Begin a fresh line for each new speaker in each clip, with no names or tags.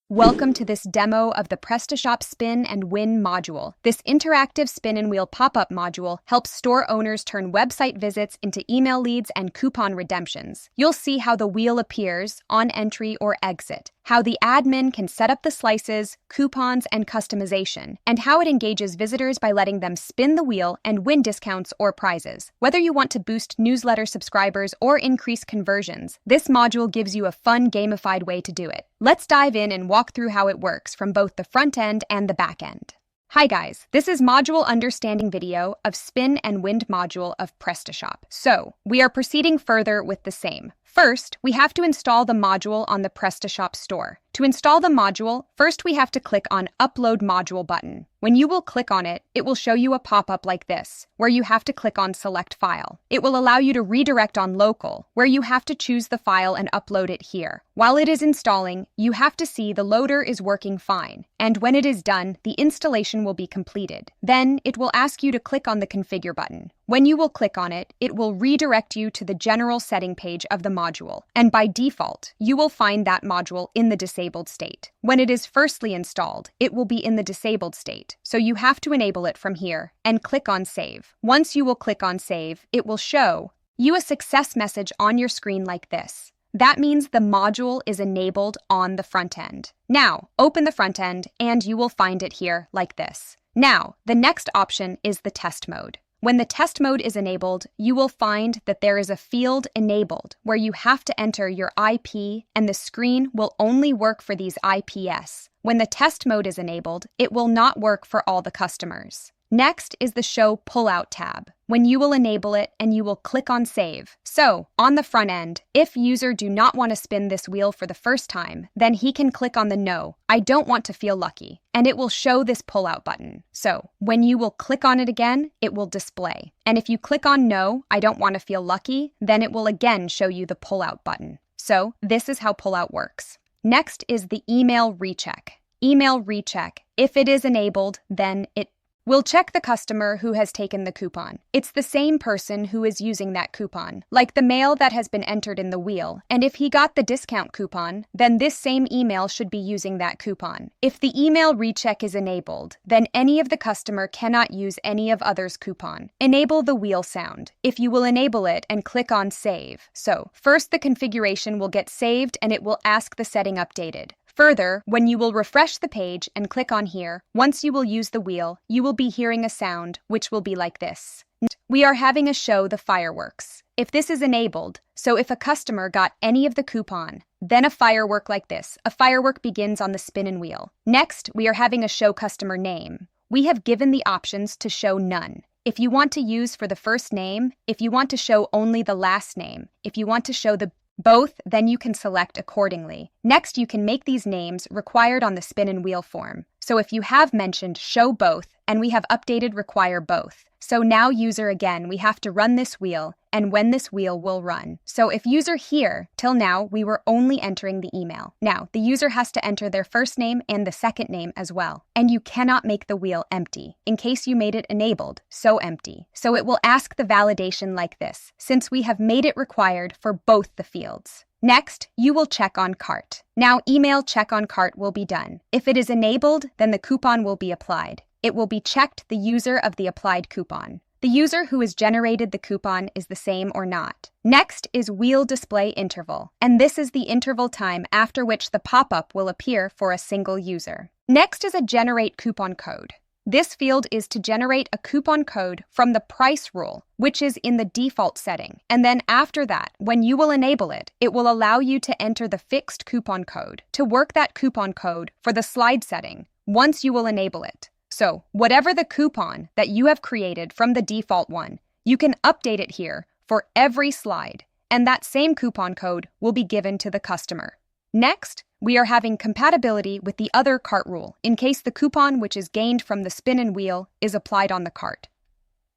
Welcome to this demo of the Prestashop Spin and Win module. This interactive spin and wheel pop-up module helps store owners turn website visits into email leads and coupon redemptions. You'll see how the wheel appears on entry or exit, how the admin can set up the slices, coupons, and customization, and how it engages visitors by letting them spin the wheel and win discounts or prizes. Whether you want to boost newsletter subscribers or increase conversions, this module gives you a fun gamified way to do it. Let's dive in and walk through how it works from both the front end and the back end. Hi guys, this is module understanding video of spin and wind module of Prestashop. So, we are proceeding further with the same. First, we have to install the module on the Prestashop store. To install the module, first we have to click on Upload Module button. When you will click on it, it will show you a pop-up like this, where you have to click on Select File. It will allow you to redirect on Local, where you have to choose the file and upload it here. While it is installing, you have to see the loader is working fine, and when it is done, the installation will be completed. Then, it will ask you to click on the Configure button. When you will click on it, it will redirect you to the general setting page of the module, and by default, you will find that module in the disabled state. When it is firstly installed, it will be in the disabled state, so you have to enable it from here and click on Save. Once you will click on Save, it will show you a success message on your screen like this. That means the module is enabled on the front end. Now, open the front end and you will find it here like this. Now, the next option is the test mode. When the test mode is enabled, you will find that there is a field enabled where you have to enter your IP and the screen will only work for these IPs. When the test mode is enabled, it will not work for all the customers. Next is the Show Pullout tab, when you will enable it and you will click on Save. So, on the front end, if user do not want to spin this wheel for the first time, then he can click on the No, I don't want to feel lucky, and it will show this pullout button. So, when you will click on it again, it will display. And if you click on No, I don't want to feel lucky, then it will again show you the pullout button. So, this is how pullout works. Next is the Email Recheck. Email Recheck, if it is enabled, then it will check the customer who has taken the coupon. It's the same person who is using that coupon, like the mail that has been entered in the wheel, and if he got the discount coupon, then this same email should be using that coupon. If the email recheck is enabled, then any of the customer cannot use any of others' coupon. Enable the wheel sound, if you will enable it and click on Save. So, first the configuration will get saved and it will ask the setting updated. Further, when you will refresh the page and click on here, once you will use the wheel, you will be hearing a sound, which will be like this. We are having a show the fireworks. If this is enabled, so if a customer got any of the coupon, then a firework like this, a firework begins on the spin and wheel. Next, we are having a show customer name. We have given the options to show none. If you want to use for the first name, if you want to show only the last name, if you want to show the both, then you can select accordingly. Next, you can make these names required on the spin and wheel form. So if you have mentioned show both, and we have updated require both. So now user again, we have to run this wheel, and when this wheel will run. So if user here, till now, we were only entering the email. Now, the user has to enter their first name and the second name as well. And you cannot make the wheel empty, in case you made it enabled, so empty. So it will ask the validation like this, since we have made it required for both the fields. Next, you will check on cart. Now, email check on cart will be done. If it is enabled, then the coupon will be applied. It will be checked the user of the applied coupon. The user who has generated the coupon is the same or not. Next is Wheel Display Interval, and this is the interval time after which the pop-up will appear for a single user. Next is a Generate Coupon Code. This field is to generate a coupon code from the price rule, which is in the default setting. And then after that, when you will enable it, it will allow you to enter the fixed coupon code to work that coupon code for the slide setting once you will enable it. So, whatever the coupon that you have created from the default one, you can update it here for every slide, and that same coupon code will be given to the customer. Next, we are having compatibility with the other cart rule in case the coupon which is gained from the spin and wheel is applied on the cart.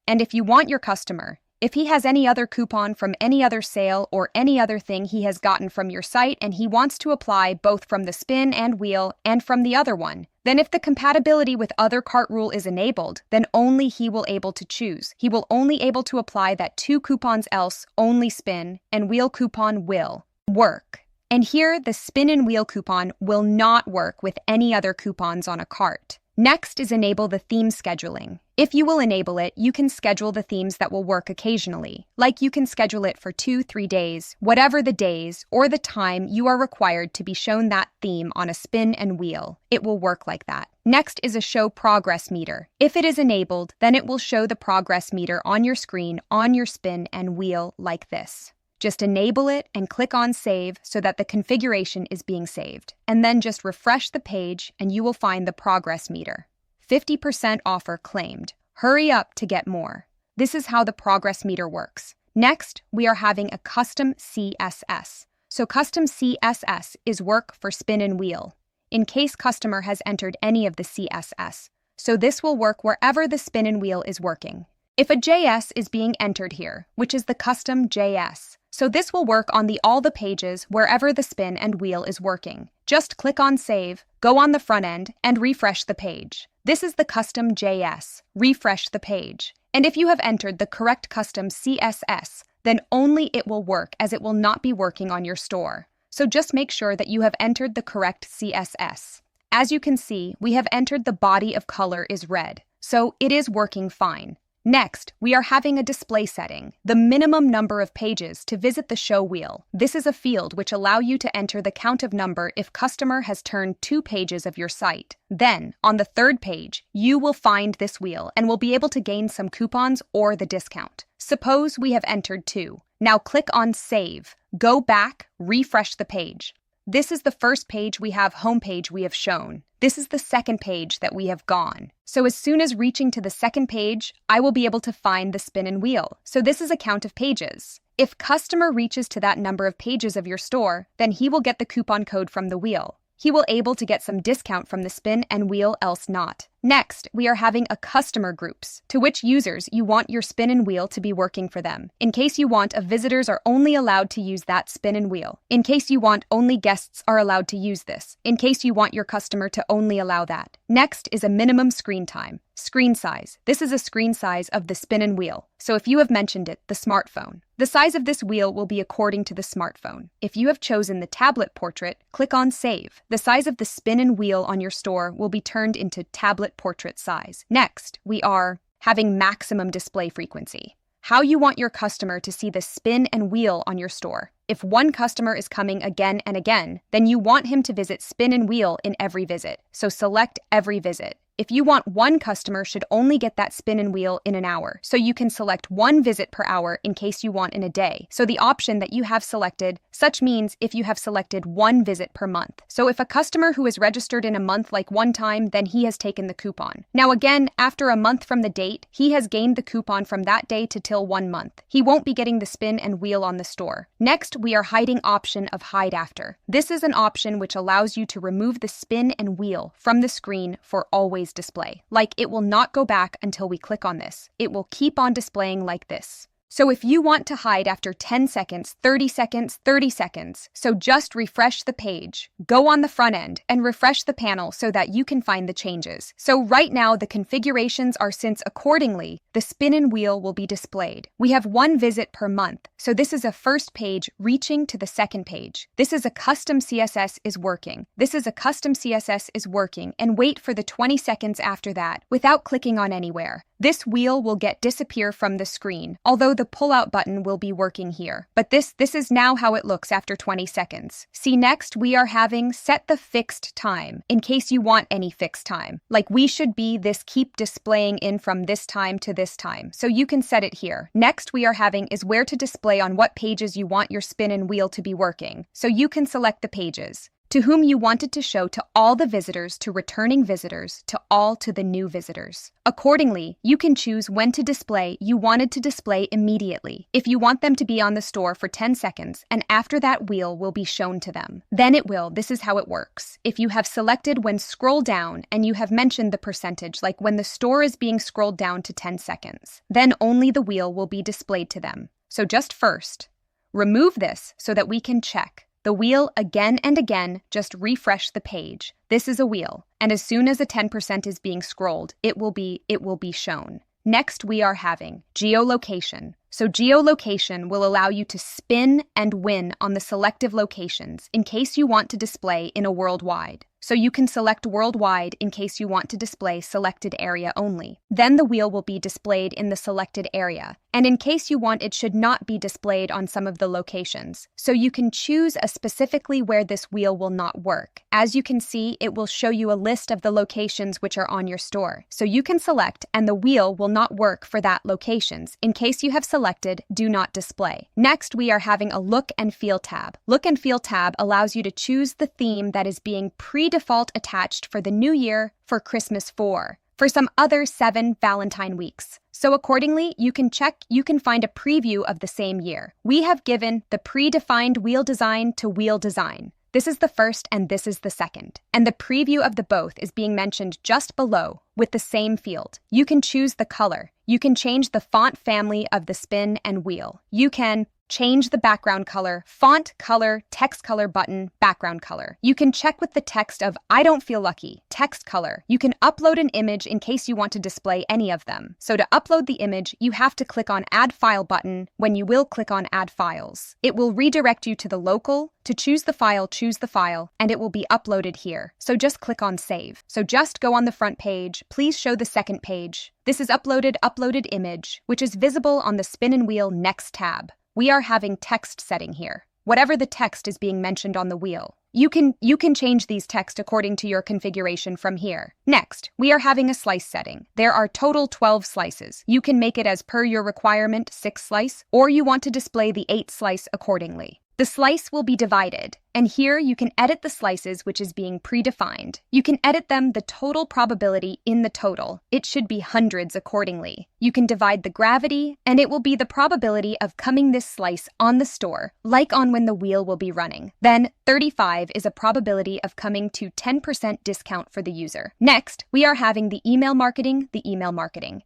And if you want your customer, if he has any other coupon from any other sale or any other thing he has gotten from your site and he wants to apply both from the spin and wheel and from the other one, then if the compatibility with other cart rule is enabled, then only he will able to choose. He will only able to apply that two coupons else only spin and wheel coupon will work. And here, the spin and wheel coupon will not work with any other coupons on a cart. Next is enable the theme scheduling. If you will enable it, you can schedule the themes that will work occasionally. Like you can schedule it for 2-3 days, whatever the days or the time you are required to be shown that theme on a spin and wheel. It will work like that. Next is a show progress meter. If it is enabled, then it will show the progress meter on your screen on your spin and wheel like this. Just enable it and click on Save so that the configuration is being saved. And then just refresh the page and you will find the progress meter. 50% offer claimed. Hurry up to get more. This is how the progress meter works. Next, we are having a custom CSS. So custom CSS is work for spin and wheel, in case customer has entered any of the CSS. So this will work wherever the spin and wheel is working. If a JS is being entered here, which is the custom JS, so this will work on all the pages wherever the spin and wheel is working. Just click on Save, go on the front end, and refresh the page. This is the custom JS. Refresh the page. And if you have entered the correct custom CSS, then only it will work, as it will not be working on your store. So just make sure that you have entered the correct CSS. As you can see, we have entered the body of color is red, so it is working fine. Next, we are having a display setting, the minimum number of pages to visit the show wheel. This is a field which allows you to enter the count of number if customer has turned 2 pages of your site. Then, on the 3rd page, you will find this wheel and will be able to gain some coupons or the discount. Suppose we have entered 2. Now click on Save. Go back, refresh the page. This is the first page we have homepage we have shown. This is the second page that we have gone. So as soon as reaching to the second page, I will be able to find the spin and wheel. So this is a count of pages. If customer reaches to that number of pages of your store, then he will get the coupon code from the wheel. He will able to get some discount from the spin and wheel, else not. Next, we are having a customer groups, to which users you want your spin and wheel to be working for them. In case you want visitors are only allowed to use that spin and wheel. In case you want only guests are allowed to use this. In case you want your customer to only allow that. Next is a minimum screen time. Screen size. This is a screen size of the spin and wheel. So if you have mentioned it, the smartphone. The size of this wheel will be according to the smartphone. If you have chosen the tablet portrait, click on Save. The size of the spin and wheel on your store will be turned into tablet portrait size. Next, we are having maximum display frequency. How you want your customer to see the spin and wheel on your store. If one customer is coming again and again, then you want him to visit spin and wheel in every visit. So select every visit. If you want one customer should only get that spin and wheel in an hour, so you can select 1 visit per hour in case you want in a day. So the option that you have selected, such means if you have selected 1 visit per month. So if a customer who is registered in a month like 1 time, then he has taken the coupon. Now again, after a month from the date, he has gained the coupon from that day to till 1 month. He won't be getting the spin and wheel on the store. Next, we are hiding option of hide after. This is an option which allows you to remove the spin and wheel from the screen for always display. Like it will not go back until we click on this. It will keep on displaying like this. So if you want to hide after 10 seconds, 30 seconds, 30 seconds, so just refresh the page, go on the front end and refresh the panel so that you can find the changes. So right now the configurations are since accordingly, the spin and wheel will be displayed. We have 1 visit per month. So this is a first page reaching to the second page. This is a custom CSS is working. This is a custom CSS is working and wait for the 20 seconds after that without clicking on anywhere. This wheel will disappear from the screen, although the pull-out button will be working here. But this is now how it looks after 20 seconds. See, next we are having set the fixed time, in case you want any fixed time. Like we should be this keep displaying in from this time to this time, so you can set it here. Next we are having is where to display on what pages you want your spin and wheel to be working, so you can select the pages. To whom you wanted to show to all the visitors, to returning visitors, to all to the new visitors. Accordingly, you can choose when to display you wanted to display immediately. If you want them to be on the store for 10 seconds, and after that wheel will be shown to them. Then it will, this is how it works. If you have selected when scroll down and you have mentioned the percentage, like when the store is being scrolled down to 10 seconds, then only the wheel will be displayed to them. So just first, remove this so that we can check. The wheel again and again, just refresh the page. This is a wheel, and as soon as a 10% is being scrolled, it will be shown. Next, we are having geolocation. So geolocation will allow you to spin and win on the selective locations in case you want to display in a worldwide. So you can select worldwide in case you want to display selected area only. Then the wheel will be displayed in the selected area, and in case you want it should not be displayed on some of the locations. So you can choose specifically where this wheel will not work. As you can see, it will show you a list of the locations which are on your store. So you can select and the wheel will not work for that locations. In case you have selected, do not display. Next, we are having a look and feel tab. Look and feel tab allows you to choose the theme that is being pre-default attached for the new year, for Christmas 4, for some other 7 Valentine weeks. So accordingly, you can find a preview of the same year. We have given the predefined wheel design to wheel design. This is the first and this is the second. And the preview of the both is being mentioned just below with the same field. You can choose the color. You can change the font family of the spin and wheel. You can change the background color, font color, text color button, background color. You can check with the text of I don't feel lucky, text color. You can upload an image in case you want to display any of them. So to upload the image, you have to click on Add File button when you will click on Add Files. It will redirect you to the local. To choose the file, choose the file, and it will be uploaded here. So just click on Save. So just go on the front page. Please show the second page. This is uploaded image, which is visible on the Spin and Wheel Next tab. We are having text setting here. Whatever the text is being mentioned on the wheel. You can change these text according to your configuration from here. Next, we are having a slice setting. There are total 12 slices. You can make it as per your requirement 6 slice, or you want to display the 8 slice accordingly. The slice will be divided, and here you can edit the slices which is being predefined. You can edit them the total probability in the total. It should be hundreds accordingly. You can divide the gravity, and it will be the probability of coming this slice on the store, like on when the wheel will be running. Then 35 is a probability of coming to 10% discount for the user. Next, we are having the email marketing.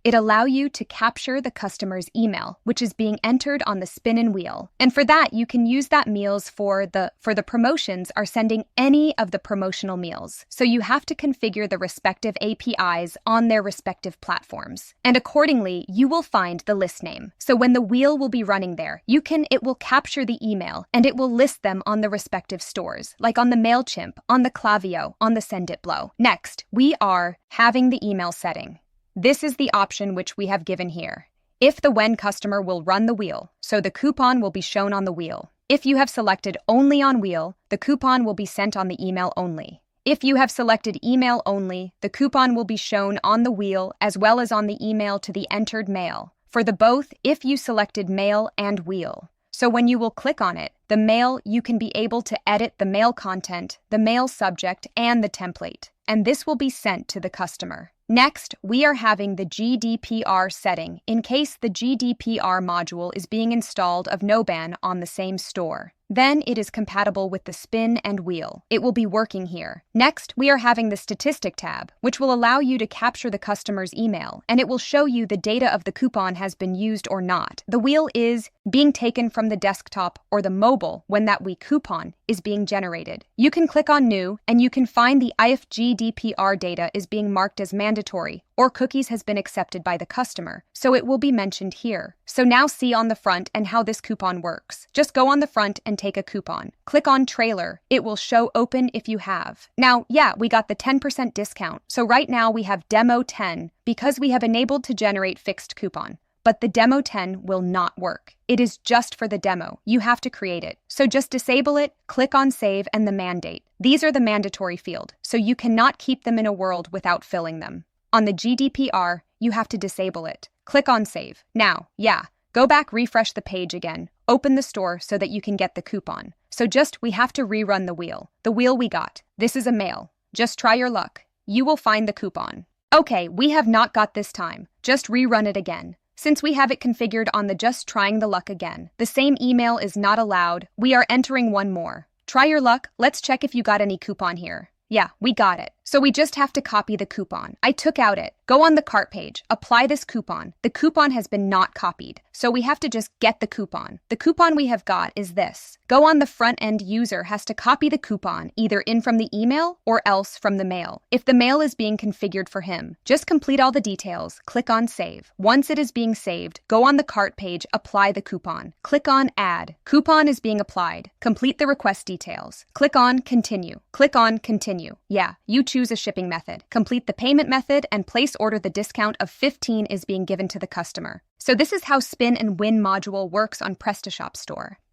It allows you to capture the customer's email, which is being entered on the spin and wheel. And for that, you can use that meals for the promotions are sending any of the promotional meals. So you have to configure the respective APIs on their respective platforms. And accordingly, you will find the list name. So when the wheel will be running there, it will capture the email and it will list them on the respective stores, like on the MailChimp, on the Klaviyo, on the Senditblow. Next, we are having the email setting. This is the option which we have given here. If the when customer will run the wheel, so the coupon will be shown on the wheel. If you have selected only on wheel, the coupon will be sent on the email only. If you have selected email only, the coupon will be shown on the wheel as well as on the email to the entered mail. For the both, if you selected mail and wheel. So when you will click on it, the mail, you can be able to edit the mail content, the mail subject, and the template. And this will be sent to the customer. Next, we are having the GDPR setting in case the GDPR module is being installed of Knowband on the same store. Then it is compatible with the spin and wheel. It will be working here. Next, we are having the statistic tab, which will allow you to capture the customer's email, and it will show you the data of the coupon has been used or not. The wheel is being taken from the desktop or the mobile when that week coupon is being generated. You can click on New, and you can find the if GDPR data is being marked as mandatory or cookies has been accepted by the customer, so it will be mentioned here. So now see on the front and how this coupon works. Just go on the front and take a coupon. Click on trailer. It will show open if you have. Now, yeah, we got the 10% discount. So right now we have demo 10 because we have enabled to generate fixed coupon. But the demo 10 will not work. It is just for the demo. You have to create it. So just disable it, click on save and the mandate. These are the mandatory field, so you cannot keep them in a world without filling them. On the GDPR, you have to disable it. Click on save. Now, yeah, go back, refresh the page again. Open the store so that you can get the coupon. So we have to rerun the wheel. The wheel we got. This is a mail. Just try your luck. You will find the coupon. Okay, we have not got this time. Just rerun it again. Since we have it configured on the just trying the luck again, the same email is not allowed. We are entering one more. Try your luck. Let's check if you got any coupon here. Yeah, we got it. So we just have to copy the coupon. I took out it. Go on the cart page. Apply this coupon. The coupon has been not copied, so we have to just get the coupon. The coupon we have got is this. Go on the front end. User has to copy the coupon either in from the email or else from the mail. If the mail is being configured for him, just complete all the details. Click on Save. Once it is being saved, go on the cart page. Apply the coupon. Click on Add. Coupon is being applied. Complete the request details. Click on Continue. Click on Continue. Yeah, you choose a shipping method. Complete the payment method and place order. The discount of 15 is being given to the customer. So this is how Spin and Win module works on Prestashop store.